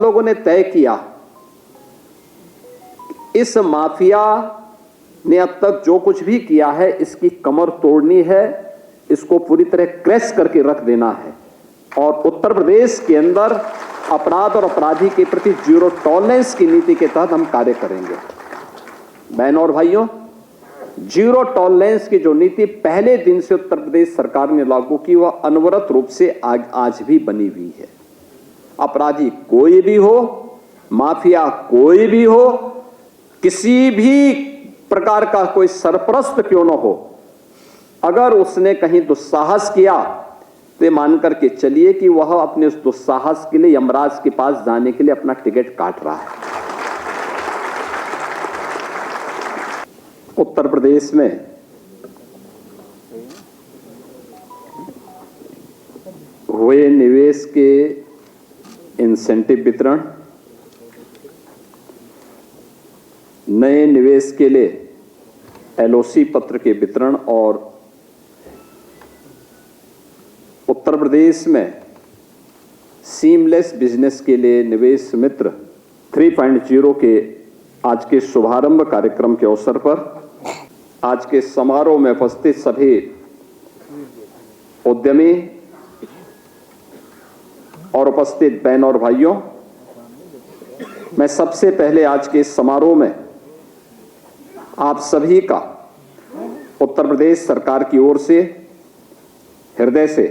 लोगों ने तय किया, इस माफिया ने अब तक जो कुछ भी किया है इसकी कमर तोड़नी है, इसको पूरी तरह क्रैश करके रख देना है और उत्तर प्रदेश के अंदर अपराध और अपराधी के प्रति जीरो टॉलरेंस की नीति के तहत हम कार्य करेंगे। बहनों और भाइयों, जीरो टॉलरेंस की जो नीति पहले दिन से उत्तर प्रदेश सरकार ने लागू की, वह अनवरत रूप से आज भी बनी हुई है। अपराधी कोई भी हो, माफिया कोई भी हो, किसी भी प्रकार का कोई सरपरस्त क्यों न हो, अगर उसने कहीं दुस्साहस किया तो मान करके चलिए कि वह अपने उस दुस्साहस के लिए यमराज के पास जाने के लिए अपना टिकट काट रहा है। उत्तर प्रदेश में हुए निवेश के इंसेंटिव वितरण, नए निवेश के लिए एलओसी पत्र के वितरण और उत्तर प्रदेश में सीमलेस बिजनेस के लिए निवेश मित्र 3.0 के आज के शुभारंभ कार्यक्रम के अवसर पर आज के समारोह में उपस्थित सभी उद्यमी और उपस्थित बहनों और भाइयों, मैं सबसे पहले आज के समारोह में आप सभी का उत्तर प्रदेश सरकार की ओर से हृदय से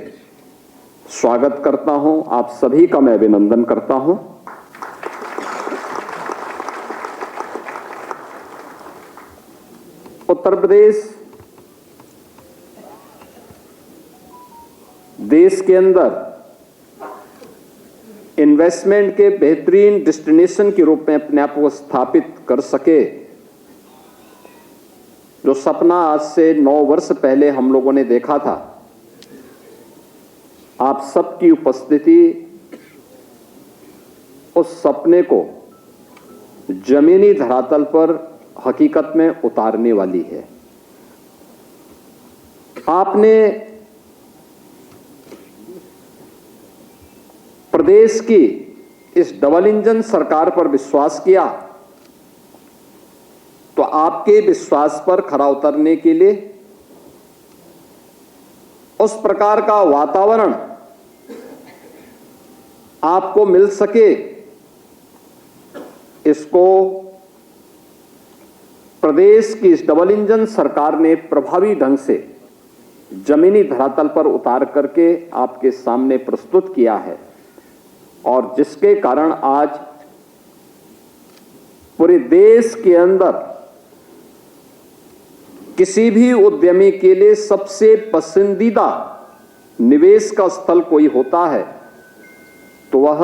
स्वागत करता हूं। आप सभी का मैं अभिनंदन करता हूं। उत्तर प्रदेश देश के अंदर इन्वेस्टमेंट के बेहतरीन डेस्टिनेशन के रूप में अपने आप को स्थापित कर सके, जो सपना आज से 9 वर्ष पहले हम लोगों ने देखा था, आप सबकी उपस्थिति उस सपने को जमीनी धरातल पर हकीकत में उतारने वाली है। आपने प्रदेश की इस डबल इंजन सरकार पर विश्वास किया, तो आपके विश्वास पर खरा उतरने के लिए उस प्रकार का वातावरण आपको मिल सके, इसको प्रदेश की इस डबल इंजन सरकार ने प्रभावी ढंग से जमीनी धरातल पर उतार करके आपके सामने प्रस्तुत किया है और जिसके कारण आज पूरे देश के अंदर किसी भी उद्यमी के लिए सबसे पसंदीदा निवेश का स्थल कोई होता है तो वह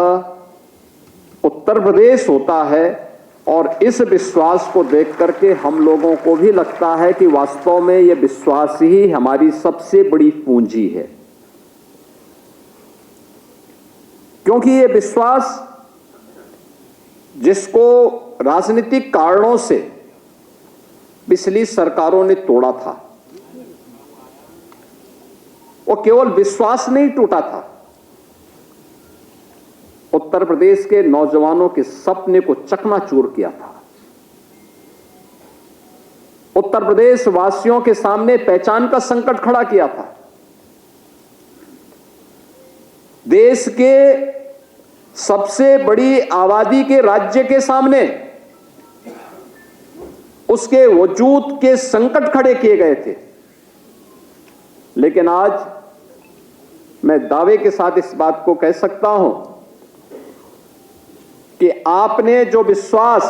उत्तर प्रदेश होता है। और इस विश्वास को देख करके हम लोगों को भी लगता है कि वास्तव में यह विश्वास ही हमारी सबसे बड़ी पूंजी है, क्योंकि यह विश्वास जिसको राजनीतिक कारणों से पिछली सरकारों ने तोड़ा था, वो केवल विश्वास नहीं टूटा था, उत्तर प्रदेश के नौजवानों के सपने को चकनाचूर किया था। उत्तर प्रदेश वासियों के सामने पहचान का संकट खड़ा किया था। देश के सबसे बड़ी आबादी के राज्य के सामने उसके वजूद के संकट खड़े किए गए थे। लेकिन आज मैं दावे के साथ इस बात को कह सकता हूं कि आपने जो विश्वास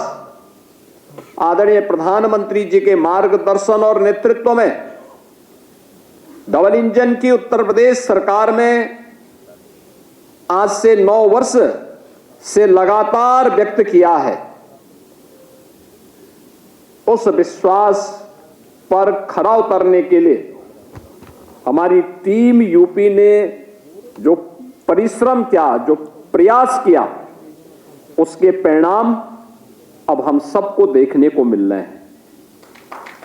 आदरणीय प्रधानमंत्री जी के मार्गदर्शन और नेतृत्व में डबल इंजन की उत्तर प्रदेश सरकार में आज से 9 वर्ष से लगातार व्यक्त किया है, उस विश्वास पर खरा उतरने के लिए हमारी टीम यूपी ने जो परिश्रम किया, जो प्रयास किया, उसके परिणाम अब हम सबको देखने को मिल रहे हैं,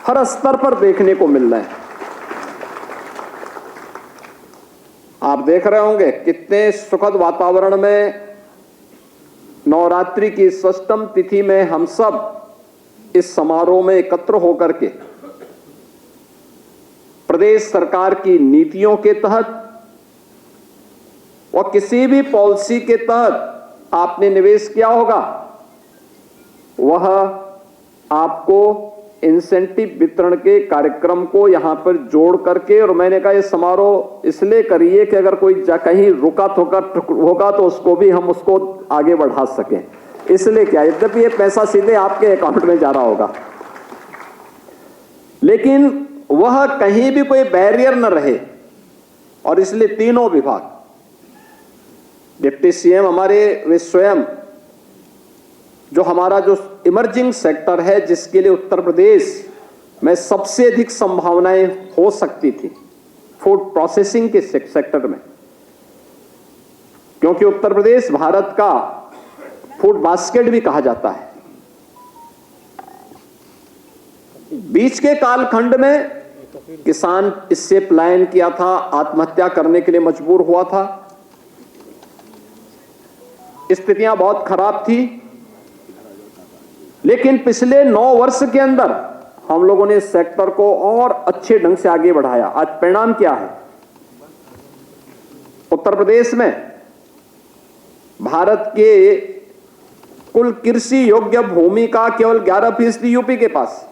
हर स्तर पर देखने को मिल रहे हैं। आप देख रहे होंगे कितने सुखद वातावरण में नवरात्रि की इस अष्टम तिथि में हम सब इस समारोह में एकत्र होकर के प्रदेश सरकार की नीतियों के तहत और किसी भी पॉलिसी के तहत आपने निवेश किया होगा, वह आपको इंसेंटिव वितरण के कार्यक्रम को यहां पर जोड़ करके, और मैंने कहा ये समारोह इसलिए करिए कि अगर कोई कहीं रुका होगा तो उसको भी हम उसको आगे बढ़ा सकें, इसलिए क्या, यद्यपि ये पैसा सीधे आपके अकाउंट में जा रहा होगा, लेकिन वह कहीं भी कोई बैरियर न रहे। और इसलिए तीनों विभाग, डिप्टी सीएम हमारे वे स्वयं, जो हमारा जो इमर्जिंग सेक्टर है जिसके लिए उत्तर प्रदेश में सबसे अधिक संभावनाएं हो सकती थी, फूड प्रोसेसिंग के सेक्टर में, क्योंकि उत्तर प्रदेश भारत का फूड बास्केट भी कहा जाता है। बीच के कालखंड में किसान इससे पलायन किया था, आत्महत्या करने के लिए मजबूर हुआ था, स्थितियां बहुत खराब थी, लेकिन पिछले 9 वर्ष के अंदर हम लोगों ने इस सेक्टर को और अच्छे ढंग से आगे बढ़ाया। आज परिणाम क्या है? उत्तर प्रदेश में भारत के कुल कृषि योग्य भूमि का केवल 11% यूपी के पास,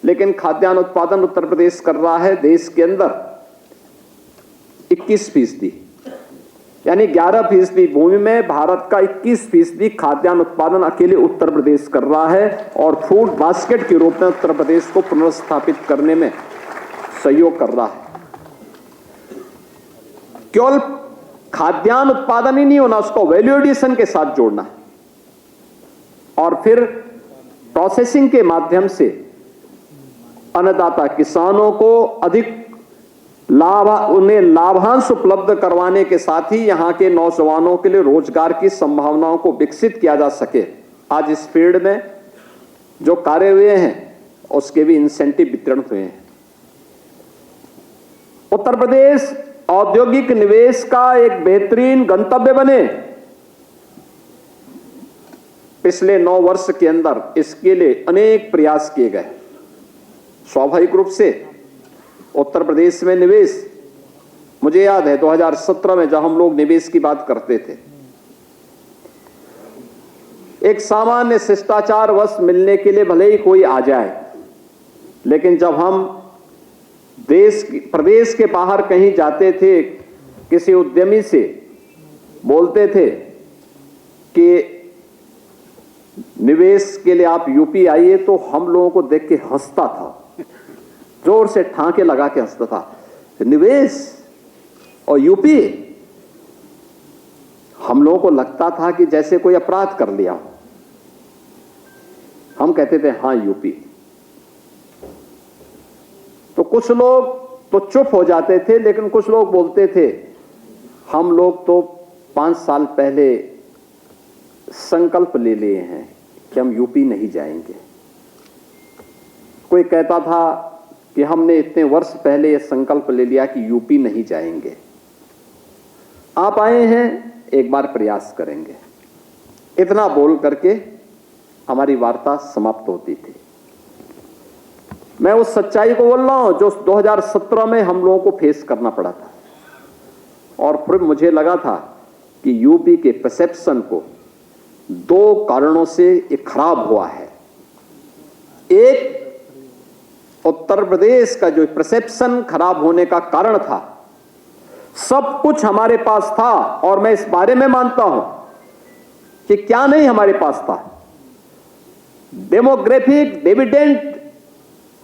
लेकिन खाद्यान्न उत्पादन उत्तर प्रदेश कर रहा है देश के अंदर 21%, यानी 11% भूमि में भारत का 21% खाद्यान्न उत्पादन अकेले उत्तर प्रदेश कर रहा है, और फूड बास्केट के रूप में उत्तर प्रदेश को पुनर्स्थापित करने में सहयोग कर रहा है। केवल खाद्यान्न उत्पादन ही नहीं होना, उसको वैल्यू एडिशन के साथ जोड़ना है, और फिर प्रोसेसिंग के माध्यम से अन्नदाता किसानों को अधिक उन्हें लाभांश उपलब्ध करवाने के साथ ही यहां के नौजवानों के लिए रोजगार की संभावनाओं को विकसित किया जा सके। आज इस फील्ड में जो कार्य हुए हैं उसके भी इंसेंटिव वितरण हुए हैं। उत्तर प्रदेश औद्योगिक निवेश का एक बेहतरीन गंतव्य बने, पिछले 9 वर्ष के अंदर इसके लिए अनेक प्रयास किए गए। स्वाभाविक रूप से उत्तर प्रदेश में निवेश, मुझे याद है 2017 में जब हम लोग निवेश की बात करते थे, एक सामान्य शिष्टाचार वश मिलने के लिए भले ही कोई आ जाए, लेकिन जब हम प्रदेश के बाहर कहीं जाते थे, किसी उद्यमी से बोलते थे कि निवेश के लिए आप यूपी आइए, तो हम लोगों को देख के हंसता था, जोर से ठाके लगा के हंसता था। निवेश और यूपी, हम लोगों को लगता था कि जैसे कोई अपराध कर लिया हो। हम कहते थे हां यूपी, तो कुछ लोग तो चुप हो जाते थे, लेकिन कुछ लोग बोलते थे हम लोग तो 5 साल पहले संकल्प ले लिए हैं कि हम यूपी नहीं जाएंगे। कोई कहता था कि हमने इतने वर्ष पहले यह संकल्प ले लिया कि यूपी नहीं जाएंगे। आप आए हैं, एक बार प्रयास करेंगे, इतना बोल करके हमारी वार्ता समाप्त होती थी। मैं उस सच्चाई को बोल रहा हूं जो 2017 में हम लोगों को फेस करना पड़ा था, और फिर मुझे लगा था कि यूपी के परसेप्शन को 2 कारणों से ये खराब हुआ है। एक, उत्तर प्रदेश का जो परसेप्शन खराब होने का कारण था, सब कुछ हमारे पास था, और मैं इस बारे में मानता हूं कि क्या नहीं हमारे पास था। डेमोग्राफिक डिविडेंड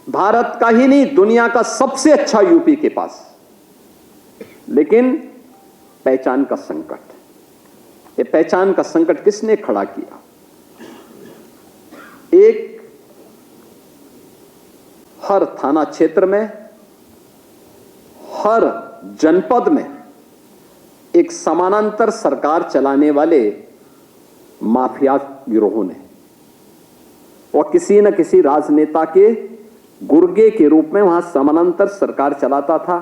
भारत का ही नहीं, दुनिया का सबसे अच्छा यूपी के पास, लेकिन पहचान का संकट। ये पहचान का संकट किसने खड़ा किया? एक, हर थाना क्षेत्र में, हर जनपद में एक समानांतर सरकार चलाने वाले माफिया गिरोहों ने, और किसी न किसी राजनेता के गुर्गे के रूप में वहां समानांतर सरकार चलाता था।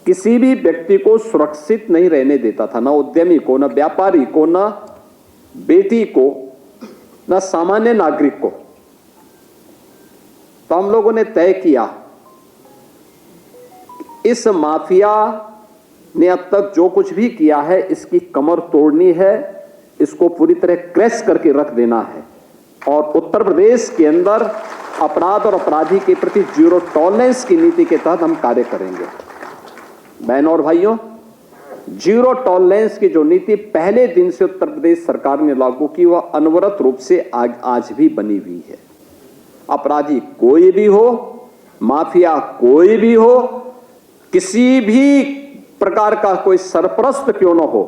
किसी भी व्यक्ति को सुरक्षित नहीं रहने देता था, ना उद्यमी को, ना व्यापारी को, ना बेटी को, न सामान्य नागरिक को। तो हम लोगों ने तय किया इस माफिया ने अब तक जो कुछ भी किया है इसकी कमर तोड़नी है, इसको पूरी तरह क्रैश करके रख देना है। और उत्तर प्रदेश के अंदर अपराध और अपराधी के प्रति जीरो टॉलरेंस की नीति के तहत हम कार्य करेंगे। बहनों और भाइयों, जीरो टॉलरेंस की जो नीति पहले दिन से उत्तर प्रदेश सरकार ने लागू की, वह अनवरत रूप से आज भी बनी हुई है। अपराधी कोई भी हो, माफिया कोई भी हो, किसी भी प्रकार का कोई सरपरस्त क्यों न हो,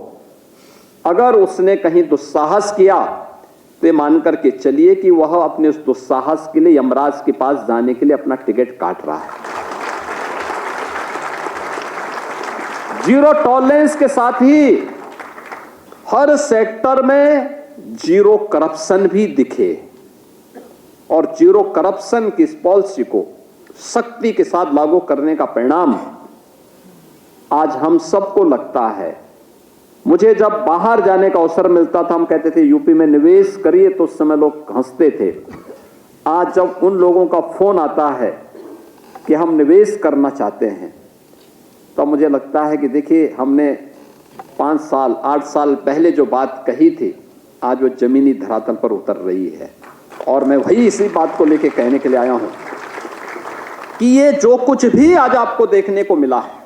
अगर उसने कहीं दुस्साहस किया तो मान करके चलिए कि वह अपने उस दुस्साहस के लिए यमराज के पास जाने के लिए अपना टिकट काट रहा है। जीरो टॉलरेंस के साथ ही हर सेक्टर में जीरो करप्शन भी दिखे, और जीरो करप्शन की इस पॉलिसी को सख्ती के साथ लागू करने का परिणाम आज हम सबको लगता है। मुझे जब बाहर जाने का अवसर मिलता था, हम कहते थे यूपी में निवेश करिए, तो उस समय लोग हंसते थे। आज जब उन लोगों का फोन आता है कि हम निवेश करना चाहते हैं, तो मुझे लगता है कि देखिए, हमने 5 साल 8 साल पहले जो बात कही थी, आज वो जमीनी धरातल पर उतर रही है। और मैं वही इसी बात को लेके कहने के लिए आया हूं कि ये जो कुछ भी आज आपको देखने को मिला है,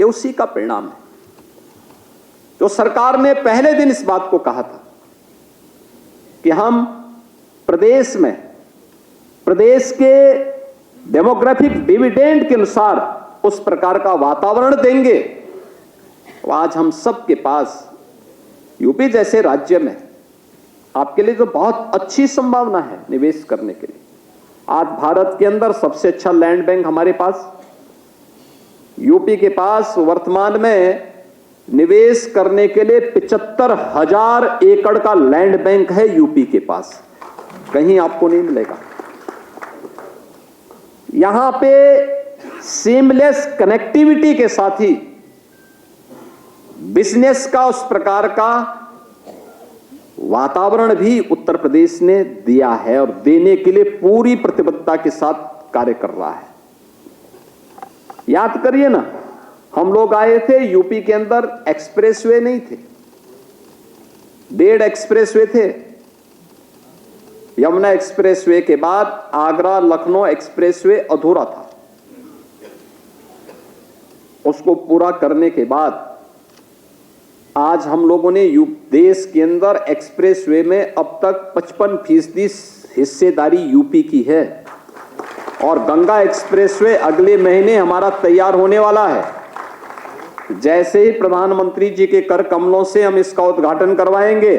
ये उसी का परिणाम है। जो सरकार ने पहले दिन इस बात को कहा था कि हम प्रदेश में, प्रदेश के डेमोग्राफिक डिविडेंड के अनुसार उस प्रकार का वातावरण देंगे, तो आज हम सबके पास यूपी जैसे राज्य में आपके लिए तो बहुत अच्छी संभावना है निवेश करने के लिए। आज भारत के अंदर सबसे अच्छा लैंड बैंक हमारे पास, यूपी के पास वर्तमान में निवेश करने के लिए 75,000 एकड़ का लैंड बैंक है यूपी के पास, कहीं आपको नहीं मिलेगा। यहां पे सीमलेस कनेक्टिविटी के साथ ही बिजनेस का उस प्रकार का वातावरण भी उत्तर प्रदेश ने दिया है और देने के लिए पूरी प्रतिबद्धता के साथ कार्य कर रहा है। याद करिए ना, हम लोग आए थे, यूपी के अंदर एक्सप्रेसवे नहीं थे, 1.5 एक्सप्रेसवे थे। यमुना एक्सप्रेसवे के बाद आगरा लखनऊ एक्सप्रेसवे अधूरा था। उसको पूरा करने के बाद आज हम लोगों ने देश के अंदर एक्सप्रेसवे में अब तक 55% हिस्सेदारी यूपी की है, और गंगा एक्सप्रेसवे अगले महीने हमारा तैयार होने वाला है। जैसे ही प्रधानमंत्री जी के कर कमलों से हम इसका उद्घाटन करवाएंगे,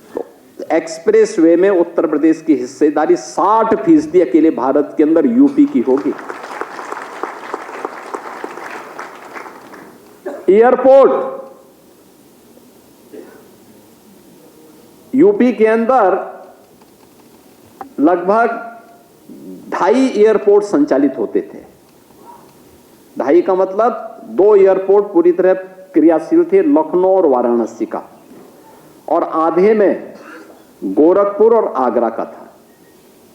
तो एक्सप्रेसवे में उत्तर प्रदेश की हिस्सेदारी 60% अकेले भारत के अंदर यूपी की होगी। एयरपोर्ट यूपी के अंदर लगभग 2.5 एयरपोर्ट संचालित होते थे। 2.5 का मतलब 2 एयरपोर्ट पूरी तरह क्रियाशील थे, लखनऊ और वाराणसी का, और आधे में गोरखपुर और आगरा का था।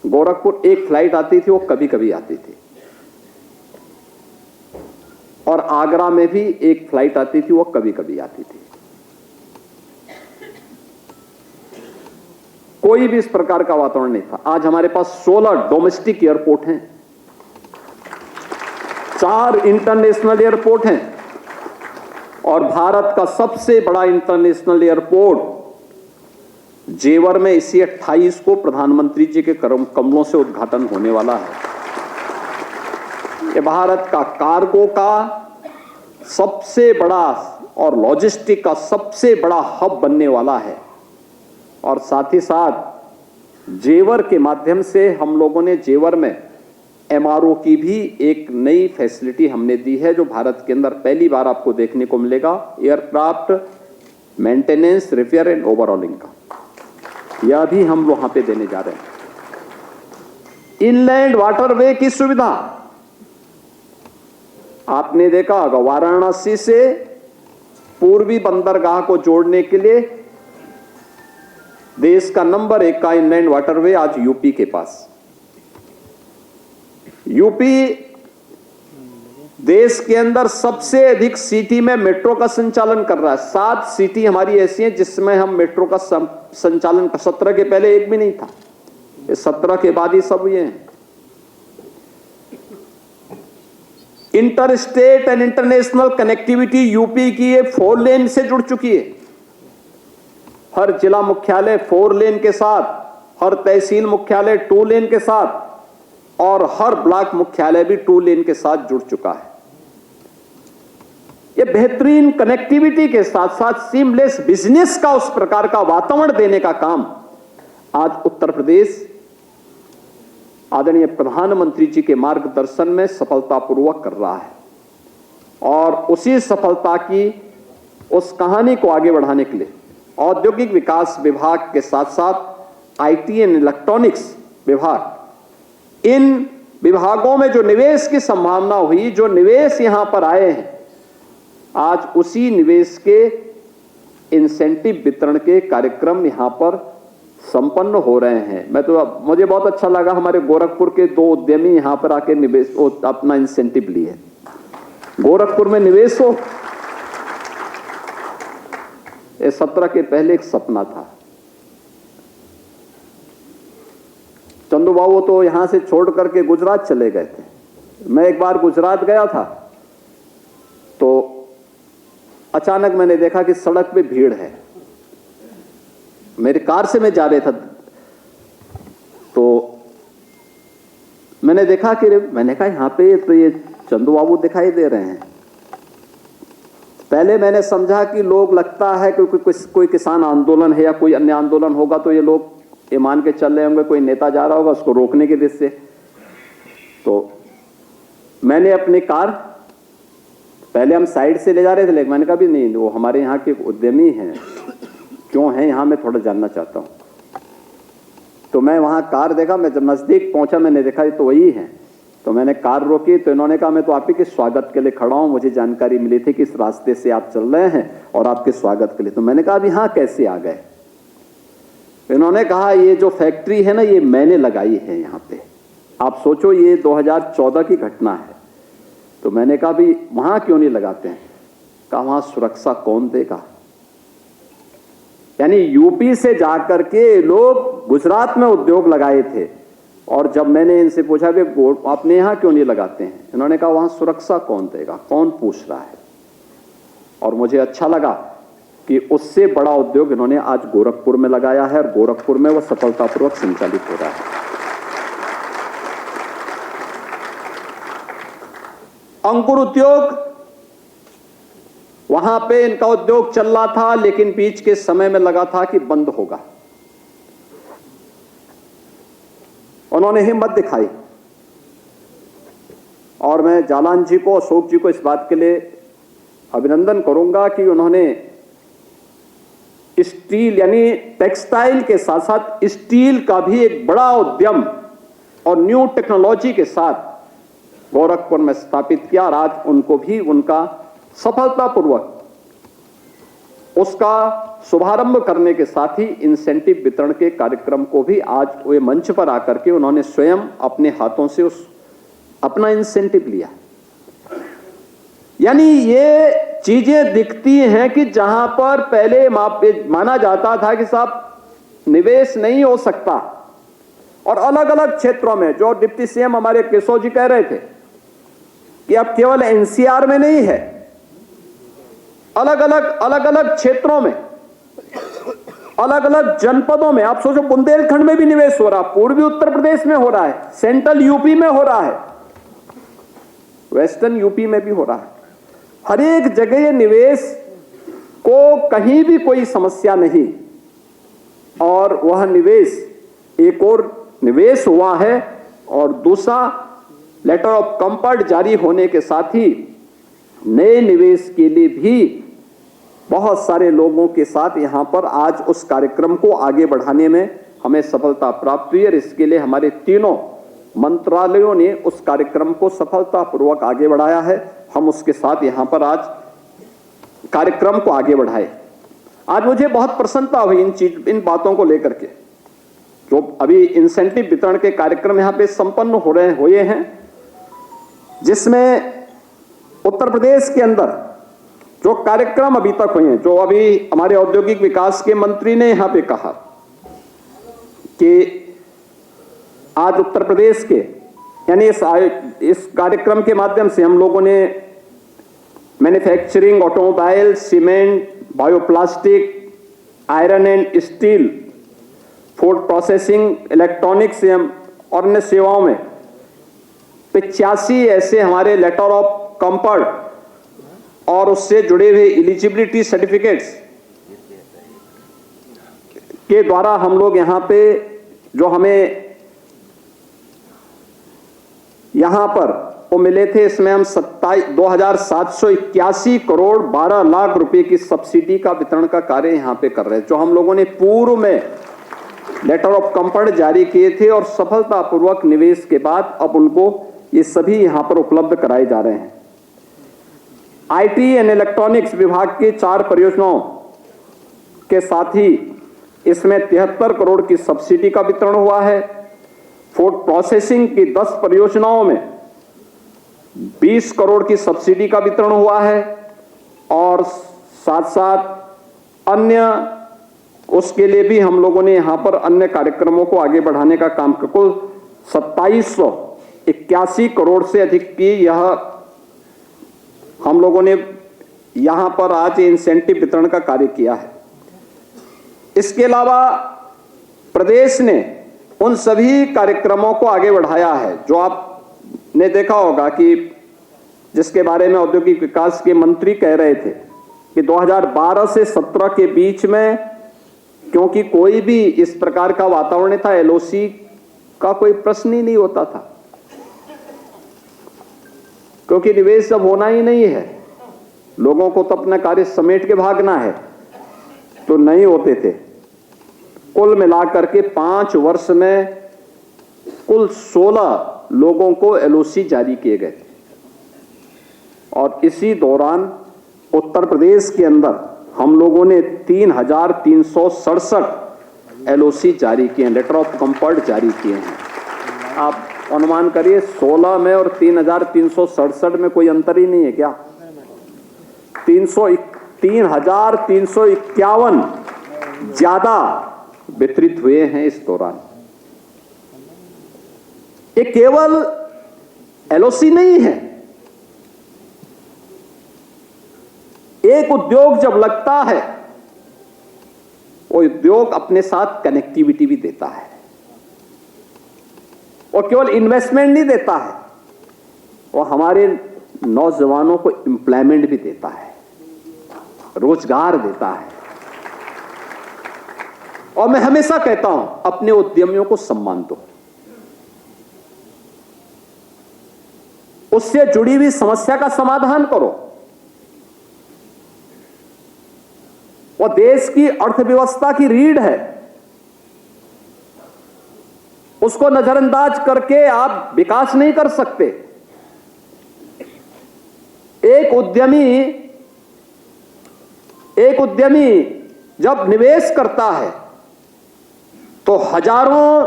गोरखपुर एक फ्लाइट आती थी, वो कभी कभी आती थी, और आगरा में भी एक फ्लाइट आती थी, वो कभी कभी आती थी। कोई भी इस प्रकार का वातावरण नहीं था। आज हमारे पास 16 डोमेस्टिक एयरपोर्ट हैं, 4 इंटरनेशनल एयरपोर्ट हैं, और भारत का सबसे बड़ा इंटरनेशनल एयरपोर्ट जेवर में इसी 28 को प्रधानमंत्री जी के कमलों से उद्घाटन होने वाला है। ये भारत का कार्गो का सबसे बड़ा और लॉजिस्टिक का सबसे बड़ा हब बनने वाला है। और साथ ही साथ जेवर के माध्यम से हम लोगों ने जेवर में एमआरओ की भी एक नई फैसिलिटी हमने दी है, जो भारत के अंदर पहली बार आपको देखने को मिलेगा। Aircraft maintenance, repair and overhauling का यह भी हम वहां पे देने जा रहे हैं। इनलैंड वाटरवे की सुविधा आपने देखा होगा, वाराणसी से पूर्वी बंदरगाह को जोड़ने के लिए देश का नंबर 1 का इनलैंड वाटरवे आज यूपी के पास। यूपी देश के अंदर सबसे अधिक सिटी में मेट्रो का संचालन कर रहा है। 7 सिटी हमारी ऐसी हैं जिसमें हम मेट्रो का संचालन 17 के पहले एक भी नहीं था, 17 के बाद ही सब ये हैं। Inter state and international connectivity UP की ये 4 लेन से जुड़ चुकी है। हर जिला मुख्यालय 4 लेन के साथ, हर तहसील मुख्यालय 2 लेन के साथ और हर ब्लॉक मुख्यालय भी 2 लेन के साथ जुड़ चुका है। ये बेहतरीन कनेक्टिविटी के साथ साथ सीमलेस बिजनेस का उस प्रकार का वातावरण देने का काम आज उत्तर प्रदेश आदरणीय प्रधानमंत्री जी के मार्गदर्शन में सफलतापूर्वक कर रहा है। और उसी सफलता की उस कहानी को आगे बढ़ाने के लिए औद्योगिक विकास विभाग के साथ साथ आईटी एंड इलेक्ट्रॉनिक्स विभाग, इन विभागों में जो निवेश की संभावना हुई, जो निवेश यहां पर आए हैं, आज उसी निवेश के इंसेंटिव वितरण के कार्यक्रम यहां पर संपन्न हो रहे हैं। मुझे बहुत अच्छा लगा, हमारे गोरखपुर के 2 उद्यमी यहां पर आके निवेश अपना इंसेंटिव लिए। गोरखपुर में निवेश हो, ये 17 के पहले एक सपना था। चंदू बाबू तो यहां से छोड़ करके गुजरात चले गए थे। मैं एक बार गुजरात गया था तो अचानक मैंने देखा कि सड़क पे भीड़ है। मेरी कार से मैं जा रहा था तो मैंने देखा कि मैंने कहा यहां पे तो ये चंदू बाबू दिखाई दे रहे हैं। पहले मैंने समझा कि लोग, लगता है कि कोई किसान आंदोलन है या कोई अन्य आंदोलन होगा तो ये लोग ये मान के चल रहे होंगे कोई नेता जा रहा होगा उसको रोकने के दृष्टि से। तो मैंने अपनी कार, पहले हम साइड से ले जा रहे थे लेकिन मैंने कहा भी नहीं, वो हमारे यहाँ के उद्यमी हैं, क्यों हैं यहाँ, मैं थोड़ा जानना चाहता हूँ। तो मैं वहाँ कार देखा, मैं जब नज़दीक पहुँचा मैंने देखा ये तो वही है। तो मैंने कार रोकी तो इन्होंने कहा मैं तो आप ही के स्वागत के लिए खड़ा हूँ, मुझे जानकारी मिली थी कि इस रास्ते से आप चल रहे हैं और आपके स्वागत के लिए। तो मैंने कहा अब यहाँ कैसे आ गए? इन्होंने कहा ये जो फैक्ट्री है ना ये मैंने लगाई है यहाँ पे, आप सोचो ये 2014 की घटना है। तो मैंने कहा भी वहां क्यों नहीं लगाते हैं? कहा वहां सुरक्षा कौन देगा? यानी यूपी से जाकर के लोग गुजरात में उद्योग लगाए थे और जब मैंने इनसे पूछा कि आपने यहां क्यों नहीं लगाते हैं, इन्होंने कहा वहां सुरक्षा कौन देगा, कौन पूछ रहा है। और मुझे अच्छा लगा कि उससे बड़ा उद्योग इन्होंने आज गोरखपुर में लगाया है और गोरखपुर में वह सफलतापूर्वक संचालित हो रहा है। अंकुर उद्योग, वहां पे इनका उद्योग चल रहा था लेकिन बीच के समय में लगा था कि बंद होगा। उन्होंने हिम्मत दिखाई और मैं जालान जी को, अशोक जी को इस बात के लिए अभिनंदन करूंगा कि उन्होंने स्टील यानी टेक्सटाइल के साथ साथ स्टील का भी एक बड़ा उद्यम और न्यू टेक्नोलॉजी के साथ गोरखपुर में स्थापित किया और आज उनको भी उनका सफलतापूर्वक उसका शुभारंभ करने के साथ ही इंसेंटिव वितरण के कार्यक्रम को भी आज वे मंच पर आकर के उन्होंने स्वयं अपने हाथों से अपना इंसेंटिव लिया। यानी ये चीजें दिखती हैं कि जहां पर पहले माना जाता था कि साहब निवेश नहीं हो सकता और अलग अलग क्षेत्रों में, जो डिप्टी सीएम हमारे केशव जी कह रहे थे कि अब केवल एनसीआर में नहीं है, अलग अलग क्षेत्रों में, अलग अलग जनपदों में, आप सोचो बुंदेलखंड में भी निवेश हो रहा, पूर्वी उत्तर प्रदेश में हो रहा है, सेंट्रल यूपी में हो रहा है, वेस्टर्न यूपी में भी हो रहा है। हर एक जगह ये निवेश को कहीं भी कोई समस्या नहीं और वह निवेश, एक और निवेश हुआ है और दूसरा लेटर ऑफ कंफर्ट जारी होने के साथ ही नए निवेश के लिए भी बहुत सारे लोगों के साथ यहां पर आज उस कार्यक्रम को आगे बढ़ाने में हमें सफलता प्राप्त हुई और इसके लिए हमारे तीनों मंत्रालयों ने उस कार्यक्रम को सफलतापूर्वक आगे बढ़ाया है। हम उसके साथ यहां पर आज कार्यक्रम को आगे बढ़ाए। आज मुझे बहुत प्रसन्नता हुई इन बातों को लेकर के। जो अभी इंसेंटिव वितरण के कार्यक्रम यहां पे संपन्न हुए हैं, जिसमें उत्तर प्रदेश के अंदर जो कार्यक्रम अभी तक हुए हैं, जो अभी हमारे औद्योगिक विकास के मंत्री ने यहां पे कहा कि आज उत्तर प्रदेश के यानी इस कार्यक्रम के माध्यम से हम लोगों ने manufacturing, automobile, cement, bioplastic, iron and steel, food processing, electronics और अन्य सेवाओं में 85 ऐसे हमारे लेटर ऑफ कंफर्ट और उससे जुड़े हुए एलिजिबिलिटी सर्टिफिकेट्स के द्वारा हम लोग यहां पे जो हमें यहां पर वो मिले थे, इसमें हम 2,781 करोड़ 12 लाख रुपए की सब्सिडी का वितरण का कार्य यहां पे कर रहे हैं, जो हम लोगों ने पूर्व में लेटर ऑफ कंफर्ट जारी किए थे और सफलतापूर्वक निवेश के बाद अब उनको ये सभी यहां पर उपलब्ध कराए जा रहे हैं। आईटी एंड इलेक्ट्रॉनिक्स विभाग की 4 परियोजनाओं के साथ ही इसमें 73 करोड़ की सब्सिडी का वितरण हुआ है। फूड प्रोसेसिंग की 10 परियोजनाओं में 20 करोड़ की सब्सिडी का वितरण हुआ है और साथ साथ अन्य उसके लिए भी हम लोगों ने यहां पर अन्य कार्यक्रमों को आगे बढ़ाने का काम किया। कुल 2781 करोड़ से अधिक की यह हम लोगों ने यहां पर आज इंसेंटिव वितरण का कार्य किया है। इसके अलावा प्रदेश ने उन सभी कार्यक्रमों को आगे बढ़ाया है जो आपने देखा होगा कि जिसके बारे में औद्योगिक विकास के मंत्री कह रहे थे कि 2012 से 17 के बीच में, क्योंकि कोई भी इस प्रकार का वातावरण था, एलओसी का कोई प्रश्न ही नहीं होता था, क्योंकि निवेश जब होना ही नहीं है, लोगों को तो अपना कार्य समेट के भागना है, तो नहीं होते थे। कुल मिलाकर के 5 वर्ष में कुल 16 लोगों को एलओसी जारी किए गए और इसी दौरान उत्तर प्रदेश के अंदर हम लोगों ने 3,367 एलओसी जारी किए हैं, लेटर ऑफ कंफर्ट जारी किए हैं। आप अनुमान करिए 16 में और 3,367 में कोई अंतर ही नहीं है क्या? 3,351 ज्यादा वितरित हुए हैं इस दौरान। ये केवल एलओसी नहीं है, एक उद्योग जब लगता है वो उद्योग अपने साथ कनेक्टिविटी भी देता है और केवल इन्वेस्टमेंट नहीं देता है, वो हमारे नौजवानों को एम्प्लॉयमेंट भी देता है, रोजगार देता है। और मैं हमेशा कहता हूं अपने उद्यमियों को सम्मान दो, उससे जुड़ी हुई समस्या का समाधान करो। वो देश की अर्थव्यवस्था की रीढ़ है, उसको नजरअंदाज करके आप विकास नहीं कर सकते। एक उद्यमी जब निवेश करता है तो हजारों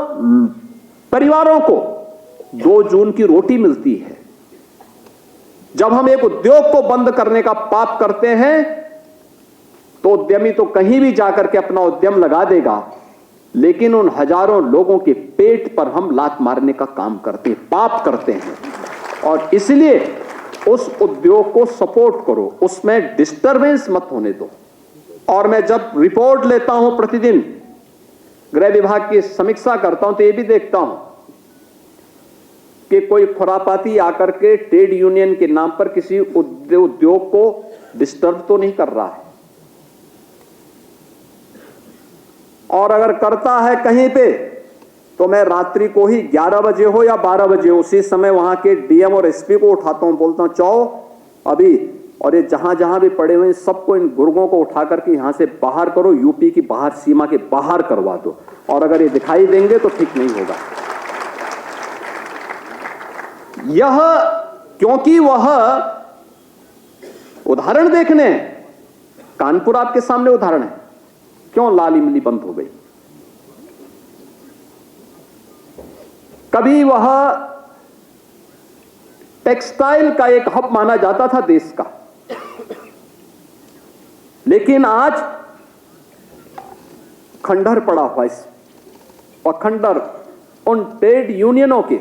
परिवारों को 2 जून की रोटी मिलती है। जब हम एक उद्योग को बंद करने का पाप करते हैं तो उद्यमी तो कहीं भी जाकर के अपना उद्यम लगा देगा, लेकिन उन हजारों लोगों के पेट पर हम लात मारने का काम करते हैं, पाप करते हैं। और इसलिए उस उद्योग को सपोर्ट करो, उसमें डिस्टरबेंस मत होने दो। और मैं जब रिपोर्ट लेता हूं, प्रतिदिन गृह विभाग की समीक्षा करता हूं, तो यह भी देखता हूं कि कोई खुरापाती आकर के ट्रेड यूनियन के नाम पर किसी उद्योग को डिस्टर्ब तो नहीं कर रहा है। और अगर करता है कहीं पे, तो मैं रात्रि को ही 11 बजे हो या 12 बजे, उसी समय वहां के डीएम और एसपी को उठाता हूं, बोलता हूं चाओ अभी, और ये जहां जहां भी पड़े हुए सबको, इन गुर्गों को उठा करके यहां से बाहर करो, यूपी की बाहर सीमा के बाहर करवा दो। और अगर ये दिखाई देंगे तो ठीक नहीं होगा। यह क्योंकि वह उदाहरण देखने, कानपुर आपके सामने उदाहरण है, क्यों लाल इमली बंद हो गई? कभी वह टेक्सटाइल का एक हब माना जाता था देश का, लेकिन आज खंडहर पड़ा हुआ इस और खंडहर उन ट्रेड यूनियनों के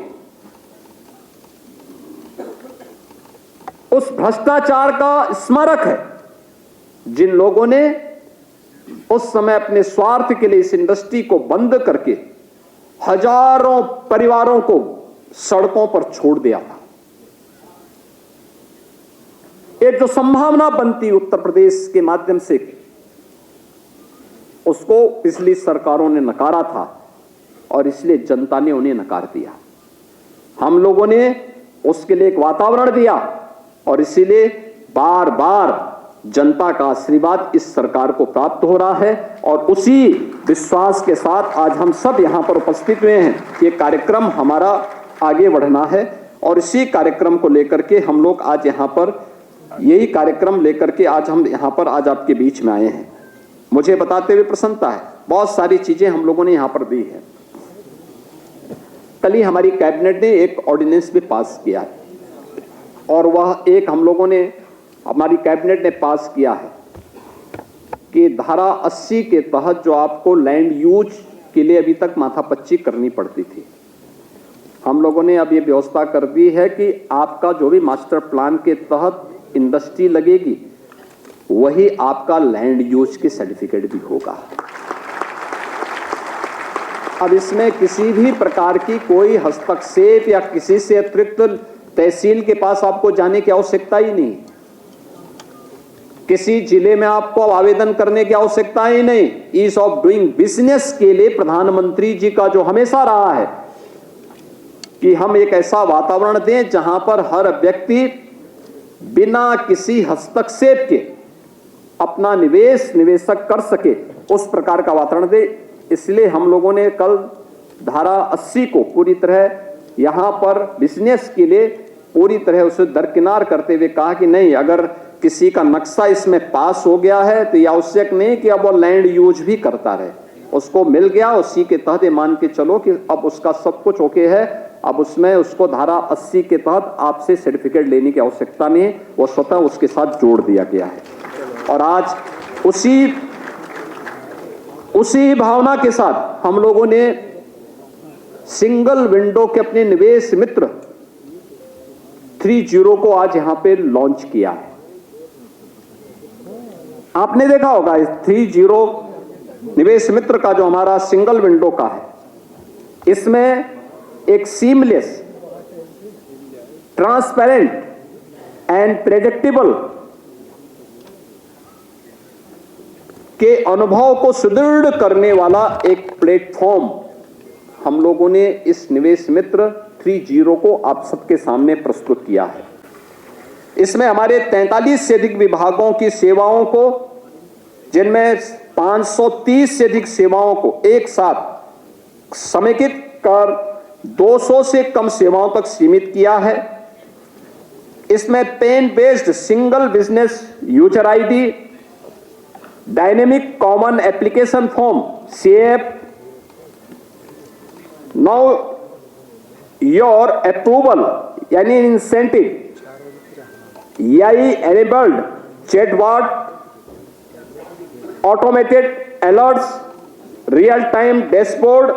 उस भ्रष्टाचार का स्मारक है जिन लोगों ने उस समय अपने स्वार्थ के लिए इस इंडस्ट्री को बंद करके हजारों परिवारों को सड़कों पर छोड़ दिया था। एक जो संभावना बनती उत्तर प्रदेश के माध्यम से, उसको पिछली सरकारों ने नकारा था और इसलिए जनता ने उन्हें नकार दिया। हम लोगों ने उसके लिए एक वातावरण दिया और इसीलिए बार बार जनता का आशीर्वाद इस सरकार को प्राप्त हो रहा है और उसी विश्वास के साथ आज हम सब यहां पर उपस्थित हुए हैं कि कार्यक्रम हमारा आगे बढ़ना है और इसी कार्यक्रम को लेकर के हम लोग आज यहां पर यही कार्यक्रम लेकर के आज हम यहां पर आज आपके बीच में आए हैं। मुझे बताते हुए प्रसन्नता है, बहुत सारी चीजें हम लोगों ने यहां पर दी है। कल ही हमारी कैबिनेट ने एक ऑर्डिनेंस भी पास किया है और वह एक हम लोगों ने हमारी कैबिनेट ने पास किया है कि धारा 80 के तहत जो आपको लैंड यूज के लिए अभी तक माथापच्ची करनी पड़ती थी, हम लोगों ने अब ये व्यवस्था कर दी है कि आपका जो भी मास्टर प्लान के तहत इंडस्ट्री लगेगी वही आपका लैंड यूज के सर्टिफिकेट भी होगा। अब इसमें किसी भी प्रकार की कोई हस्तक्षेप या किसी से अतिरिक्त तहसील के पास आपको जाने की आवश्यकता ही नहीं, किसी जिले में आपको आवेदन करने की आवश्यकता ही नहीं। ईज ऑफ डूइंग बिजनेस के लिए प्रधानमंत्री जी का जो हमेशा रहा है कि हम एक ऐसा वातावरण दें जहां पर हर व्यक्ति बिना किसी हस्तक्षेप के अपना निवेशक कर सके, उस प्रकार का वातावरण दे। इसलिए हम लोगों ने कल धारा 80 को पूरी तरह यहां पर बिजनेस के लिए पूरी तरह उसे दरकिनार करते हुए कहा कि नहीं, अगर किसी का नक्शा इसमें पास हो गया है तो यह आवश्यक नहीं कि अब वो लैंड यूज भी करता रहे, उसको मिल गया उसी के तहत मान के चलो कि अब उसका सब कुछ ओके है, अब उसमें उसको धारा 80 के तहत आपसे सर्टिफिकेट लेने की आवश्यकता नहीं है, वो स्वतः उसके साथ जोड़ दिया गया है। और आज उसी भावना के साथ हम लोगों ने सिंगल विंडो के अपने निवेश मित्र 30 को आज यहां पे लॉन्च किया है। आपने देखा होगा इस 30 निवेश मित्र का जो हमारा सिंगल विंडो का है, इसमें एक सीमलेस, ट्रांसपेरेंट एंड प्रेडिक्टेबल के अनुभव को सुदृढ़ करने वाला एक प्लेटफॉर्म हम लोगों ने इस निवेश मित्र 30 को आप सबके सामने प्रस्तुत किया है। इसमें हमारे 43 से अधिक विभागों की सेवाओं को, जिनमें 530 से अधिक सेवाओं को एक साथ समेकित कर 200 से कम सेवाओं तक सीमित किया है। इसमें PAN based single business user ID, dynamic common application form CAF, now your approval यानी incentive, AI enabled chatbot, automated alerts, real time dashboard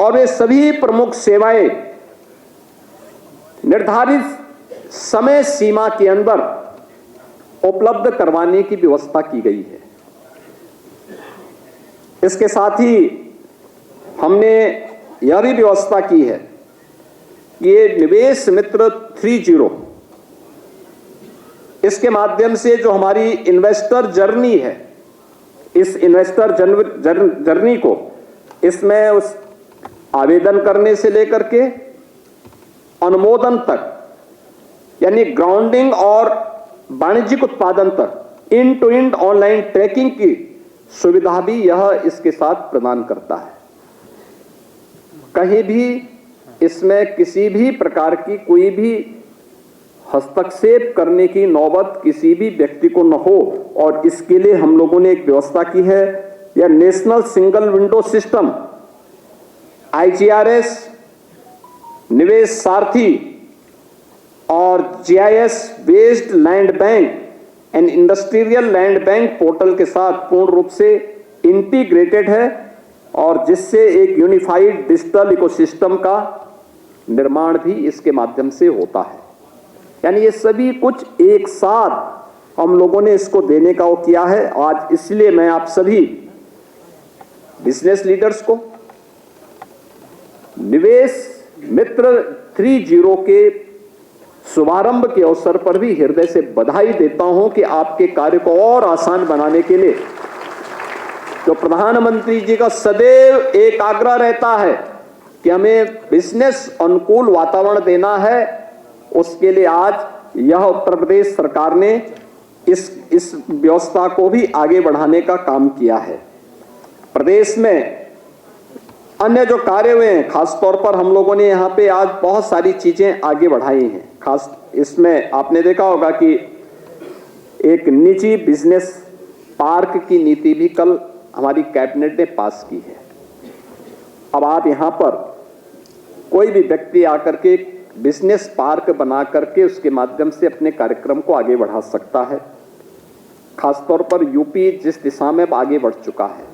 और ये सभी प्रमुख सेवाएं निर्धारित समय सीमा के अंदर उपलब्ध करवाने की व्यवस्था की गई है। इसके साथ ही हमने यह भी व्यवस्था की है कि ये निवेश मित्र 30 इसके माध्यम से जो हमारी इन्वेस्टर जर्नी है, इस इन्वेस्टर जर्नी को इसमें उस आवेदन करने से लेकर के अनुमोदन तक, यानी ग्राउंडिंग और वाणिज्यिक उत्पादन तक end to end online tracking की सुविधा भी यह इसके साथ प्रदान करता है। कहीं भी इसमें किसी भी प्रकार की कोई भी हस्तक्षेप करने की नौबत किसी भी व्यक्ति को न हो, और इसके लिए हम लोगों ने एक व्यवस्था की है या national single window system, IGRS, निवेश सारथी और GIS based land bank and industrial land bank portal के साथ पूर्ण रूप से इंटीग्रेटेड है और जिससे एक यूनिफाइड डिजिटल इकोसिस्टम का निर्माण भी इसके माध्यम से होता है। यानी ये सभी कुछ एक साथ हम लोगों ने इसको देने का वो किया है आज। इसलिए मैं आप सभी बिजनेस लीडर्स को निवेश मित्र 3.0 के शुभारंभ के अवसर पर भी हृदय से बधाई देता हूं कि आपके कार्य को और आसान बनाने के लिए जो प्रधानमंत्री जी का सदैव एक आग्रह रहता है कि हमें बिजनेस अनुकूल वातावरण देना है, उसके लिए आज यह उत्तर प्रदेश सरकार ने इस व्यवस्था को भी आगे बढ़ाने का काम किया है। प्रदेश में अन्य जो कार्य हुए हैं, खासतौर पर हम लोगों ने यहाँ पे आज बहुत सारी चीजें आगे बढ़ाई हैं। खास इसमें आपने देखा होगा कि एक निजी बिजनेस पार्क की नीति भी कल हमारी कैबिनेट ने पास की है। अब आप यहाँ पर कोई भी व्यक्ति आकर के बिजनेस पार्क बना करके उसके माध्यम से अपने कार्यक्रम को आगे बढ़ा सकता है। खासतौर पर यूपी जिस दिशा में आगे बढ़ चुका है,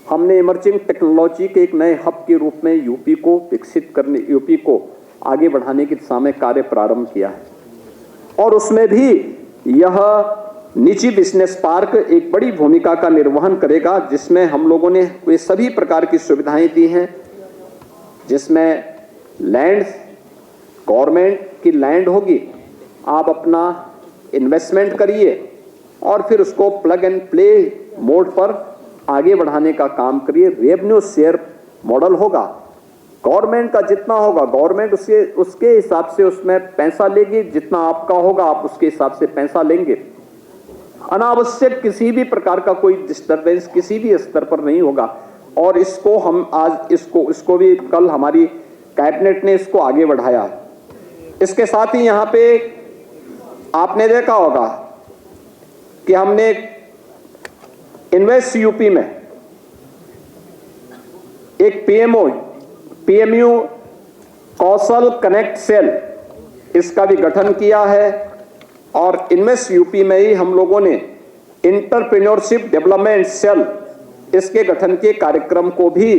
हमने इमर्जिंग टेक्नोलॉजी के एक नए हब के रूप में यूपी को विकसित करने, यूपी को आगे बढ़ाने की दिशा में कार्य प्रारंभ किया है और उसमें भी यह निजी बिजनेस पार्क एक बड़ी भूमिका का निर्वहन करेगा, जिसमें हम लोगों ने वे सभी प्रकार की सुविधाएं दी हैं, जिसमें लैंड गवर्नमेंट की लैंड होगी, आप अपना इन्वेस्टमेंट करिए और फिर उसको प्लग एंड प्ले मोड पर आगे बढ़ाने का काम करिए। रेवेन्यू शेयर मॉडल होगा, गवर्नमेंट का जितना होगा गवर्नमेंट उसके हिसाब से उसमें पैसा लेगी, जितना आपका होगा आप उसके हिसाब से पैसा लेंगे। अनावश्यक किसी भी प्रकार का कोई डिस्टर्बेंस किसी भी स्तर पर नहीं होगा और इसको हम आज इसको भी कल हमारी कैबिनेट ने इसको आगे बढ़ाया है। इसके साथ ही यहाँ पे आपने देखा होगा कि हमने इन्वेस्ट यूपी में एक PMU कौशल कनेक्ट सेल इसका भी गठन किया है और इन्वेस्ट यूपी में ही हम लोगों ने इंटरप्रेन्योरशिप डेवलपमेंट सेल इसके गठन के कार्यक्रम को भी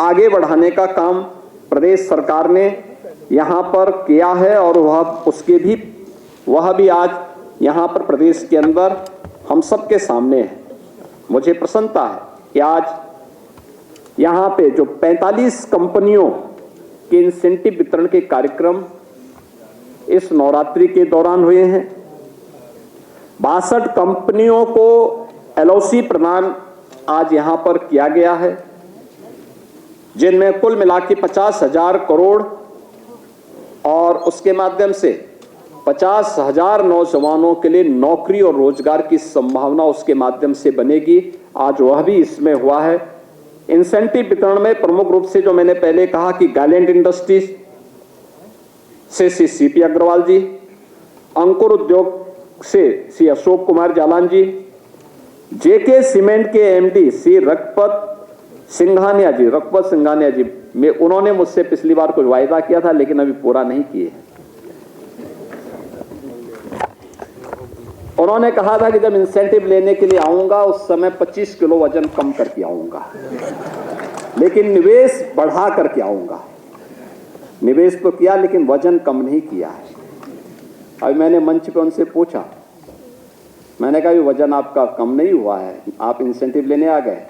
आगे बढ़ाने का काम प्रदेश सरकार ने यहां पर किया है और वह भी आज यहां पर प्रदेश के अंदर हम सबके सामने है। मुझे प्रसन्नता है कि आज यहां पे जो 45 कंपनियों के इंसेंटिव वितरण के कार्यक्रम इस नवरात्रि के दौरान हुए हैं। 62 कंपनियों को LOC प्रदान आज यहां पर किया गया है, जिनमें कुल मिला के 50,000 करोड़ और उसके माध्यम से 50,000 नौजवानों के लिए नौकरी और रोजगार की संभावना उसके माध्यम से बनेगी। आज वह भी इसमें हुआ है। इंसेंटिव वितरण में प्रमुख रूप से जो मैंने पहले कहा कि गैलेंट इंडस्ट्रीज से श्री CP अग्रवाल जी, अंकुर उद्योग से श्री अशोक कुमार जालान जी, JK सीमेंट के MD श्री रघुपत सिंघानिया जी में उन्होंने मुझसे पिछली बार कुछ वायदा किया था लेकिन अभी पूरा नहीं किए। उन्होंने कहा था कि जब इंसेंटिव लेने के लिए आऊंगा उस समय 25 किलो वजन कम करके आऊंगा, लेकिन निवेश बढ़ा करके आऊंगा। निवेश तो किया लेकिन वजन कम नहीं किया है। अभी मैंने मंच पे उनसे पूछा, मैंने कहा वजन आपका कम नहीं हुआ है, आप इंसेंटिव लेने आ गए?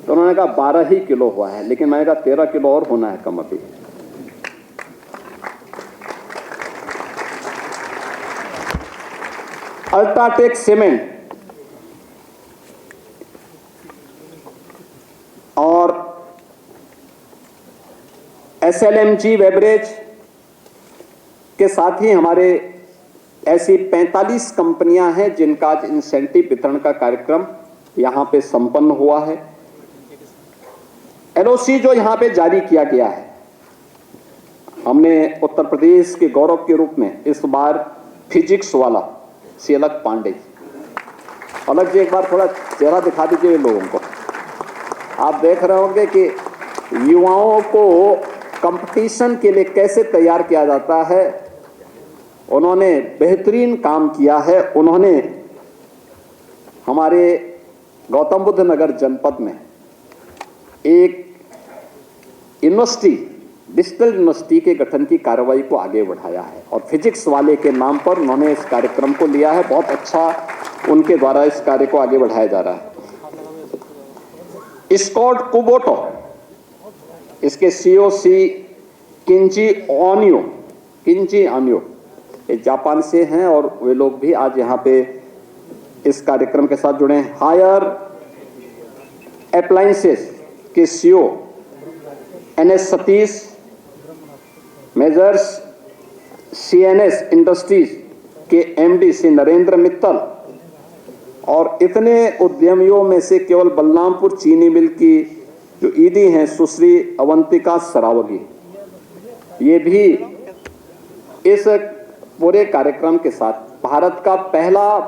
तो उन्होंने कहा 12 ही किलो हुआ है, लेकिन मैंने कहा 13 किलो और होना है कम अभी। अल्ट्राटेक सीमेंट और SLMG बेवरेज के साथ ही हमारे ऐसी 45 कंपनियां हैं जिनका आज इंसेंटिव वितरण का कार्यक्रम यहां पे संपन्न हुआ है। LOC जो यहां पे जारी किया गया है, हमने उत्तर प्रदेश के गौरव के रूप में इस बार फिजिक्स वाला श्री अलक पांडे जी, अलग जी एक बार थोड़ा चेहरा दिखा दीजिए लोगों को। आप देख रहे होंगे कि युवाओं को कंपटीशन के लिए कैसे तैयार किया जाता है। उन्होंने बेहतरीन काम किया है। उन्होंने हमारे गौतम बुद्ध नगर जनपद में एक यूनिवर्सिटी, डिजिटल यूनिवर्सिटी के गठन की कार्रवाई को आगे बढ़ाया है और फिजिक्स वाले के नाम पर उन्होंने इस कार्यक्रम को लिया है। बहुत अच्छा उनके द्वारा इस कार्य को आगे बढ़ाया जा रहा है। स्कॉट कुबोटो, इसके सीओसी किंजी ओनियो, ये जापान से हैं और वे लोग भी आज यहाँ पे इस कार्यक्रम के साथ जुड़े हैं। हायर अप्लायंसेस के CO NS Satish, measures CNS industries के एमडी श्री नरेंद्र मित्तल और इतने उद्यमियों में से केवल बलरामपुर चीनी मिल की जो ईडी हैं सुश्री अवंतिका सरावगी, ये भी इस पूरे कार्यक्रम के साथ भारत का पहला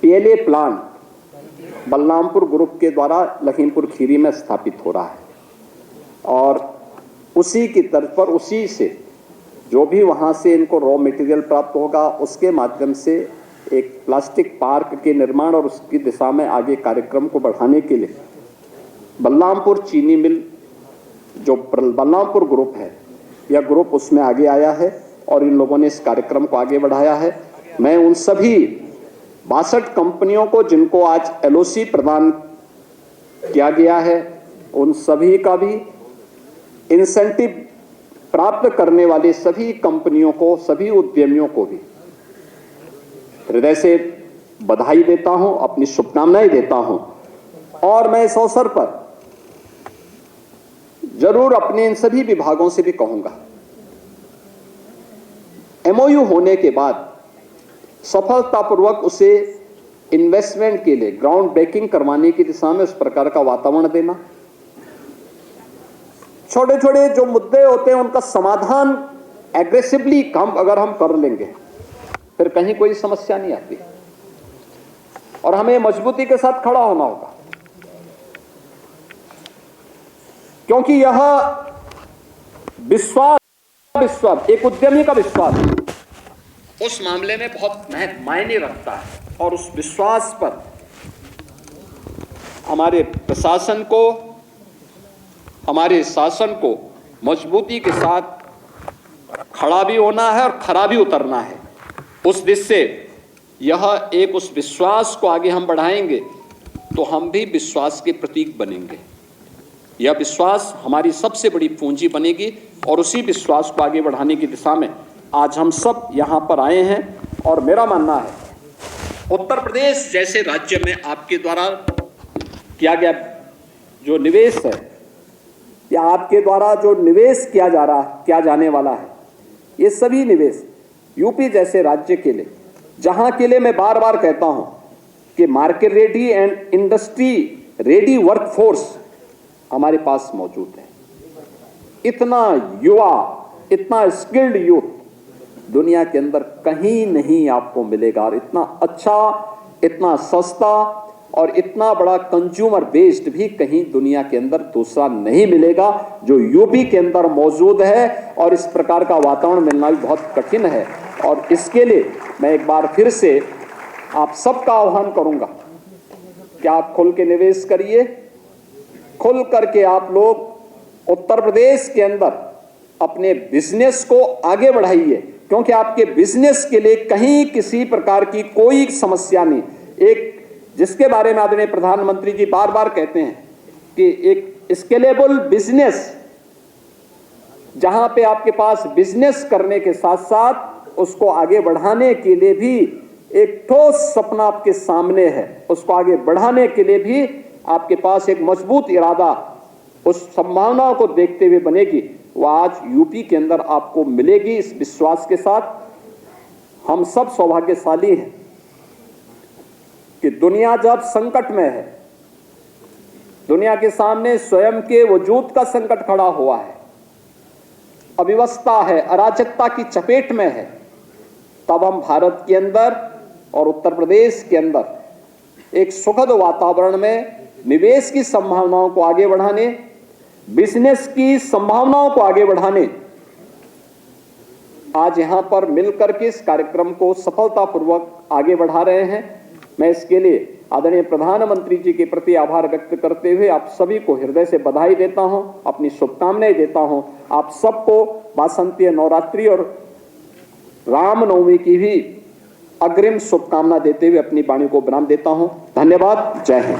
पीएलए प्लांट बलरामपुर ग्रुप के द्वारा लखीमपुर खीरी में स्थापित हो रहा है और उसी की तर्ज पर, उसी से जो भी वहां से इनको रॉ मटेरियल प्राप्त होगा उसके माध्यम से एक प्लास्टिक पार्क के निर्माण और उसकी दिशा में आगे कार्यक्रम को बढ़ाने के लिए बलरामपुर चीनी मिल, जो बलरामपुर ग्रुप है, यह ग्रुप उसमें आगे आया है और इन लोगों ने इस कार्यक्रम को आगे बढ़ाया है। मैं उन सभी 62 कंपनियों को जिनको आज एलओसी प्रदान किया गया है, उन सभी का भी इंसेंटिव प्राप्त करने वाले सभी कंपनियों को, सभी उद्यमियों को भी हृदय से बधाई देता हूं, अपनी शुभकामनाएं देता हूं और मैं इस अवसर पर जरूर अपने इन सभी विभागों से भी कहूंगा, एमओयू होने के बाद सफलतापूर्वक उसे इन्वेस्टमेंट के लिए ग्राउंड ब्रेकिंग करवाने की दिशा में उस प्रकार का वातावरण देना। छोटे छोटे जो मुद्दे होते हैं उनका समाधान एग्रेसिवली अगर हम कर लेंगे फिर कहीं कोई समस्या नहीं आती और हमें मजबूती के साथ खड़ा होना होगा, क्योंकि यह विश्वास, एक उद्यमी का विश्वास उस मामले में बहुत मायने रखता है और उस विश्वास पर हमारे प्रशासन को, हमारे शासन को मजबूती के साथ खड़ा भी होना है और खरा भी उतरना है। उस दिशा से यह एक उस विश्वास को आगे हम बढ़ाएंगे तो हम भी विश्वास के प्रतीक बनेंगे। यह विश्वास हमारी सबसे बड़ी पूंजी बनेगी और उसी विश्वास को आगे बढ़ाने की दिशा में आज हम सब यहाँ पर आए हैं। और मेरा मानना है उत्तर प्रदेश जैसे राज्य में आपके द्वारा किया गया जो निवेश है या आपके द्वारा जो निवेश किया जाने वाला है, ये सभी निवेश यूपी जैसे राज्य के लिए, जहां के लिए मैं बार बार कहता हूं कि market ready and industry ready workforce हमारे पास मौजूद है। इतना युवा, इतना स्किल्ड यूथ दुनिया के अंदर कहीं नहीं आपको मिलेगा और इतना अच्छा, इतना सस्ता और इतना बड़ा कंज्यूमर बेस्ड भी कहीं दुनिया के अंदर दूसरा नहीं मिलेगा जो यूपी के अंदर मौजूद है। और इस प्रकार का वातावरण मिलना भी बहुत कठिन है और इसके लिए मैं एक बार फिर से आप सबका आह्वान करूंगा कि आप खुल के निवेश करिए, खुल करके आप लोग उत्तर प्रदेश के अंदर अपने बिजनेस को आगे बढ़ाइए, क्योंकि आपके बिजनेस के लिए कहीं किसी प्रकार की कोई समस्या नहीं। एक जिसके बारे में आदरणीय प्रधानमंत्री जी बार बार कहते हैं कि एक स्केलेबल बिजनेस, जहां पे आपके पास बिजनेस करने के साथ साथ उसको आगे बढ़ाने के लिए भी एक ठोस सपना आपके सामने है, उसको आगे बढ़ाने के लिए भी आपके पास एक मजबूत इरादा उस संभावनाओं को देखते हुए बनेगी, वो आज यूपी के अंदर आपको मिलेगी। इस विश्वास के साथ हम सब सौभाग्यशाली हैं कि दुनिया जब संकट में है, दुनिया के सामने स्वयं के वजूद का संकट खड़ा हुआ है, अव्यवस्था है, अराजकता की चपेट में है, तब हम भारत के अंदर और उत्तर प्रदेश के अंदर एक सुखद वातावरण में निवेश की संभावनाओं को आगे बढ़ाने, बिजनेस की संभावनाओं को आगे बढ़ाने आज यहां पर मिलकर के इस कार्यक्रम को सफलतापूर्वक आगे बढ़ा रहे हैं। मैं इसके लिए आदरणीय प्रधानमंत्री जी के प्रति आभार व्यक्त करते हुए आप सभी को हृदय से बधाई देता हूं, अपनी शुभकामनाएं देता हूं। आप सबको वासंतीय नवरात्रि और रामनवमी की भी अग्रिम शुभकामना देते हुए अपनी वाणी को विराम देता हूं। धन्यवाद। जय हिंद।